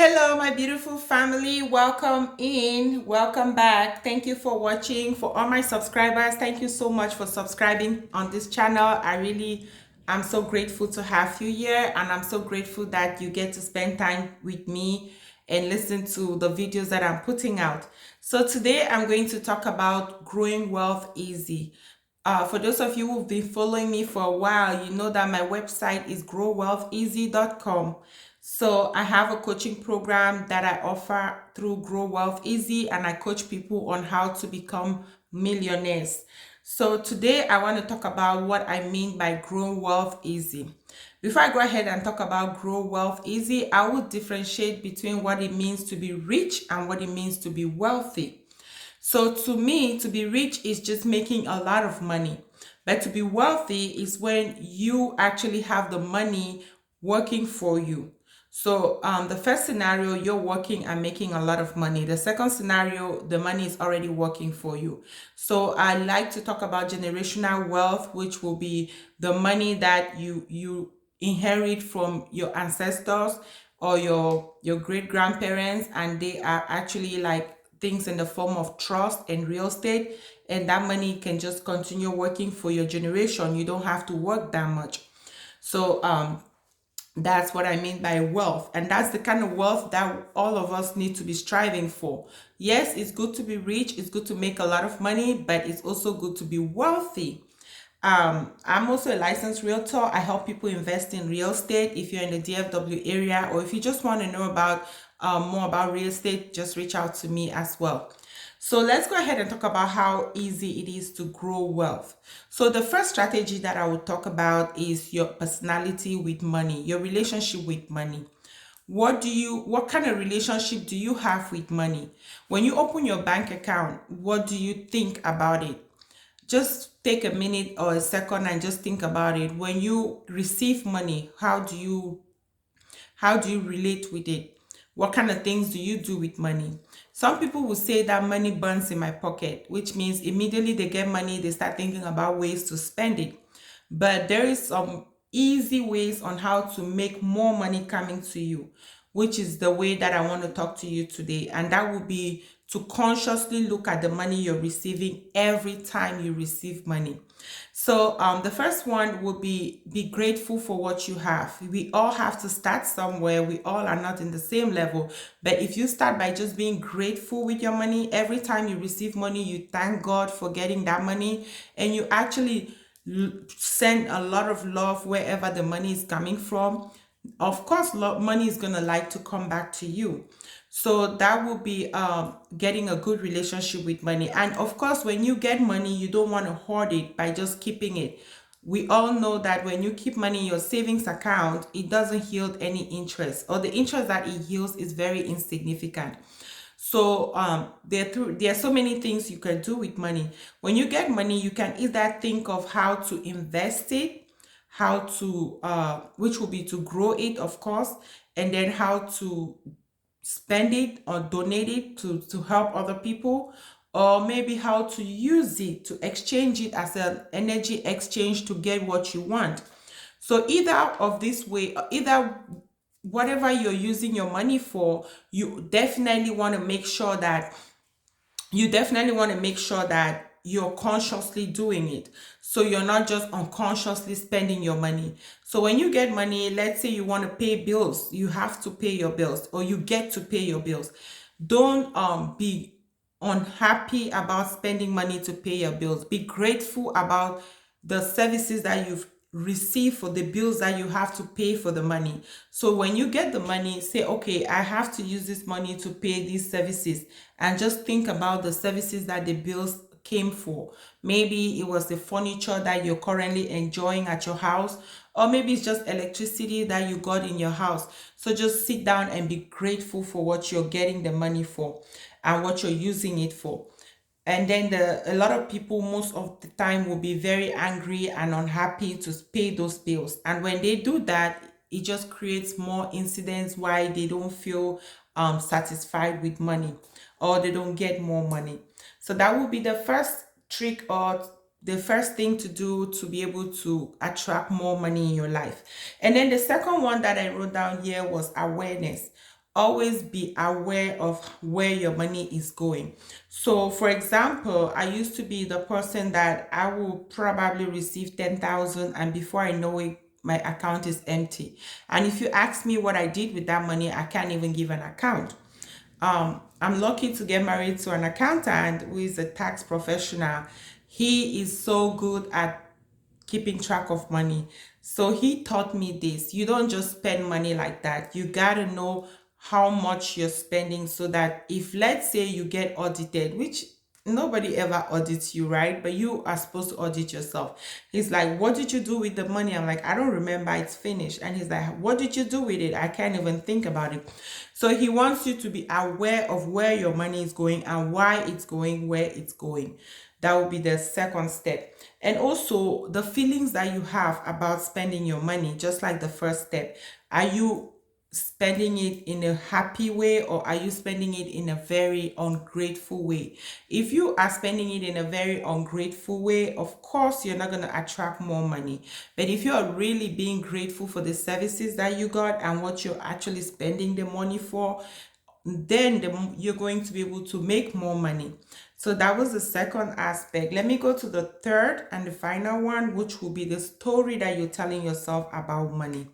Hello, my beautiful family. Welcome in. Welcome back. Thank you for watching. For all my subscribers, thank you so much for subscribing on this channel. I'm so grateful to have you here, and I'm so grateful that you get to spend time with me and listen to the videos that I'm putting out. So today I'm going to talk about growing wealth easy. For those of you who've been following me for a while, you know that my website is growwealtheasy.com. So I have a coaching program that I offer through Grow Wealth Easy, and I coach people on how to become millionaires. So today I want to talk about what I mean by Grow Wealth Easy. Before I go ahead and talk about Grow Wealth Easy, I will differentiate between what it means to be rich and what it means to be wealthy. So to me, to be rich is just making a lot of money. But to be wealthy is when you actually have the money working for you. So the first scenario, you're working and making a lot of money. The second scenario, the money is already working for you. So I like to talk about generational wealth, which will be the money that you inherit from your ancestors or your great grandparents, and they are actually like things in the form of trust and real estate, and that money can just continue working for your generation. You don't have to work that much. So that's what I mean by wealth. And that's the kind of wealth that all of us need to be striving for. Yes, it's good to be rich, it's good to make a lot of money, but it's also good to be wealthy. I'm also a licensed realtor. I help people invest in real estate. If you're in the DFW area, or if you just want to know about more about real estate, just reach out to me as well. So let's go ahead and talk about how easy it is to grow wealth. So the first strategy that I will talk about is your personality with money, your relationship with money. What kind of relationship do you have with money? When you open your bank account, what do you think about it? Just take a minute or a second and just think about it. When you receive money, how do you relate with it? What kind of things do you do with money? Some people will say that money burns in my pocket, which means immediately they get money, they start thinking about ways to spend it. But there is some easy ways on how to make more money coming to you, which is the way that I want to talk to you today. And that would be to consciously look at the money you're receiving every time you receive money. So the first one would be grateful for what you have. We all have to start somewhere. We all are not in the same level. But if you start by just being grateful with your money, every time you receive money, you thank God for getting that money, and you actually send a lot of love wherever the money is coming from. Of course, money is going to like to come back to you. So that will be getting a good relationship with money. And of course, when you get money, you don't want to hoard it by just keeping it. We all know that when you keep money in your savings account, it doesn't yield any interest, or the interest that it yields is very insignificant. So there are so many things you can do with money. When you get money, you can either think of how to invest it, how to which will be to grow it, of course, and then how to spend it or donate it to help other people, or maybe how to use it to exchange it as an energy exchange to get what you want. So either of this way, either whatever you're using your money for, you definitely want to make sure that you're consciously doing it. So you're not just unconsciously spending your money. So when you get money, let's say you want to pay bills, you have to pay your bills, or you get to pay your bills. Don't be unhappy about spending money to pay your bills. Be grateful about the services that you've received for the bills that you have to pay for the money. So when you get the money, say, okay, I have to use this money to pay these services, and just think about the services that the bills came for. Maybe it was the furniture that you're currently enjoying at your house, or maybe it's just electricity that you got in your house. So just sit down and be grateful for what you're getting the money for and what you're using it for. And then a lot of people most of the time will be very angry and unhappy to pay those bills, and when they do that, it just creates more incidents why they don't feel satisfied with money, or they don't get more money. So that would be the first trick, or the first thing to do to be able to attract more money in your life. And then the second one that I wrote down here was awareness. always be aware of where your money is going. So, for example, I used to be the person that I will probably receive 10,000, and before I know it, my account is empty. And if you ask me what I did with that money, I can't even give an account. I'm lucky to get married to an accountant who is a tax professional. He is so good at keeping track of money. So he taught me this. You don't just spend money like that. You got to know how much you're spending so that if, let's say, you get audited, which nobody ever audits you, right? But you are supposed to audit yourself. He's like, what did you do with the money? I'm like, I don't remember. It's finished. And he's like, what did you do with it? I can't even think about it. So he wants you to be aware of where your money is going and why it's going where it's going. That will be the second step. And also the feelings that you have about spending your money, just like the first step. Are you spending it in a happy way, or are you spending it in a very ungrateful way? If you are spending it in a very ungrateful way, of course you're not going to attract more money. But if you are really being grateful for the services that you got and what you're actually spending the money for, then you're going to be able to make more money. So that was the second aspect. Let me go to the third and the final one, which will be the story that you're telling yourself about money.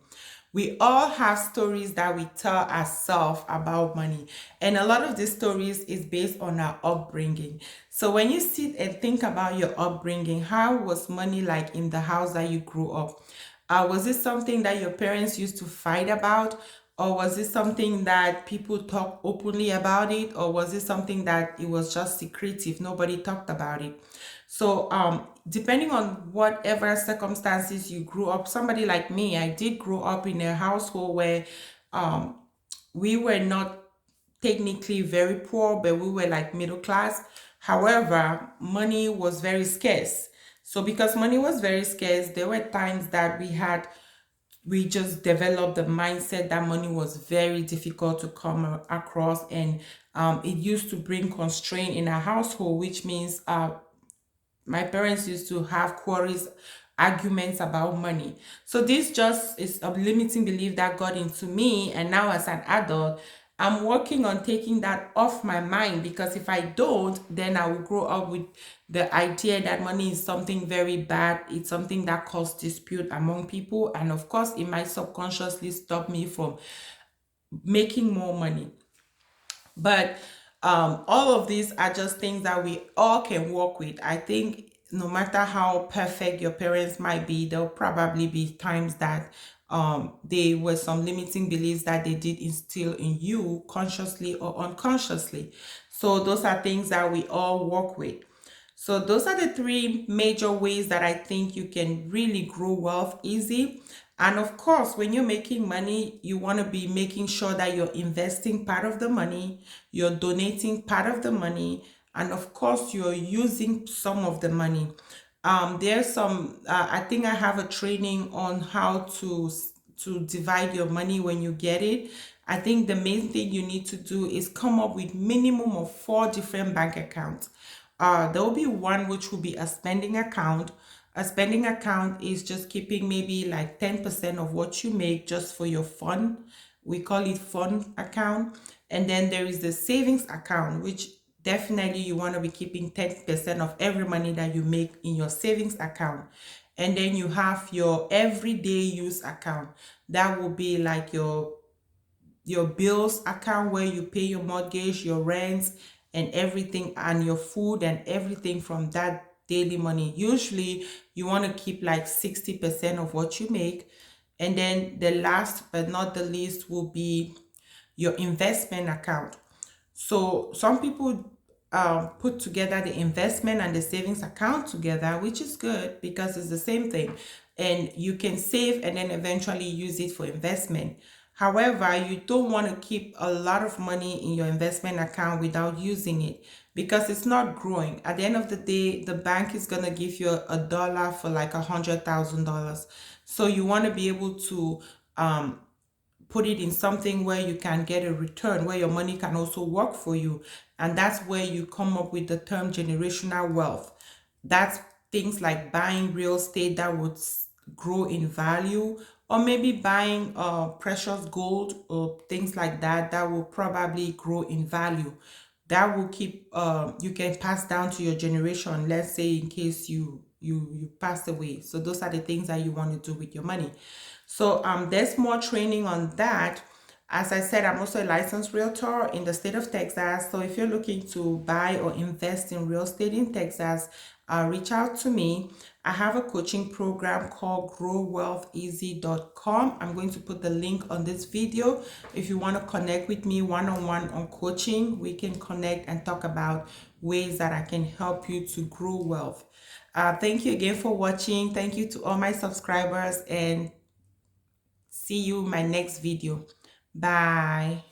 We all have stories that we tell ourselves about money. And a lot of these stories is based on our upbringing. So when you sit and think about your upbringing, how was money like in the house that you grew up? Was it something that your parents used to fight about? Or was it something that people talk openly about it? Or was it something that it was just secretive? Nobody talked about it. So depending on whatever circumstances you grew up, somebody like me, I did grow up in a household where um, we were not technically very poor, but we were like middle class. However, money was very scarce. So because money was very scarce, there were times that we just developed the mindset that money was very difficult to come across, and it used to bring constraint in our household, which means my parents used to have quarrels, arguments about money. So this just is a limiting belief that got into me, and now as an adult, I'm working on taking that off my mind, because if I don't, then I will grow up with the idea that money is something very bad. It's something that causes dispute among people, and of course it might subconsciously stop me from making more money. But all of these are just things that we all can work with. I think no matter how perfect your parents might be, there'll probably be times that there were some limiting beliefs that they did instill in you consciously or unconsciously. So those are things that we all work with. So those are the three major ways that I think you can really grow wealth easy. And of course, when you're making money, you want to be making sure that you're investing part of the money, you're donating part of the money, and of course, you're using some of the money. There's some, I think I have a training on how to divide your money when you get it. I think the main thing you need to do is come up with minimum of 4 different bank accounts. There will be one which will be a spending account. A spending account is just keeping maybe like 10% of what you make just for your fun. We call it fun account. And then there is the savings account, which definitely you want to be keeping 10% of every money that you make in your savings account. And then you have your everyday use account. That will be like your bills account, where you pay your mortgage, your rents, and everything, and your food and everything from that daily money. Usually you want to keep like 60% of what you make. And then the last but not the least will be your investment account. So some people put together the investment and the savings account together, which is good because it's the same thing. And you can save and then eventually use it for investment. However, you don't want to keep a lot of money in your investment account without using it, because it's not growing. At the end of the day, the bank is going to give you a dollar for like $100,000. So you want to be able to put it in something where you can get a return, where your money can also work for you. And that's where you come up with the term generational wealth. That's things like buying real estate that would grow in value, or maybe buying precious gold or things like that that will probably grow in value, that will keep you can pass down to your generation, let's say in case you pass away. So those are the things that you want to do with your money. So there's more training on that. As I said, I'm also a licensed realtor in the state of Texas. So if you're looking to buy or invest in real estate in Texas, reach out to me. I have a coaching program called growwealtheasy.com. I'm going to put the link on this video. If you want to connect with me one-on-one on coaching, we can connect and talk about ways that I can help you to grow wealth. Thank you again for watching. Thank you to all my subscribers, and see you in my next video. Bye.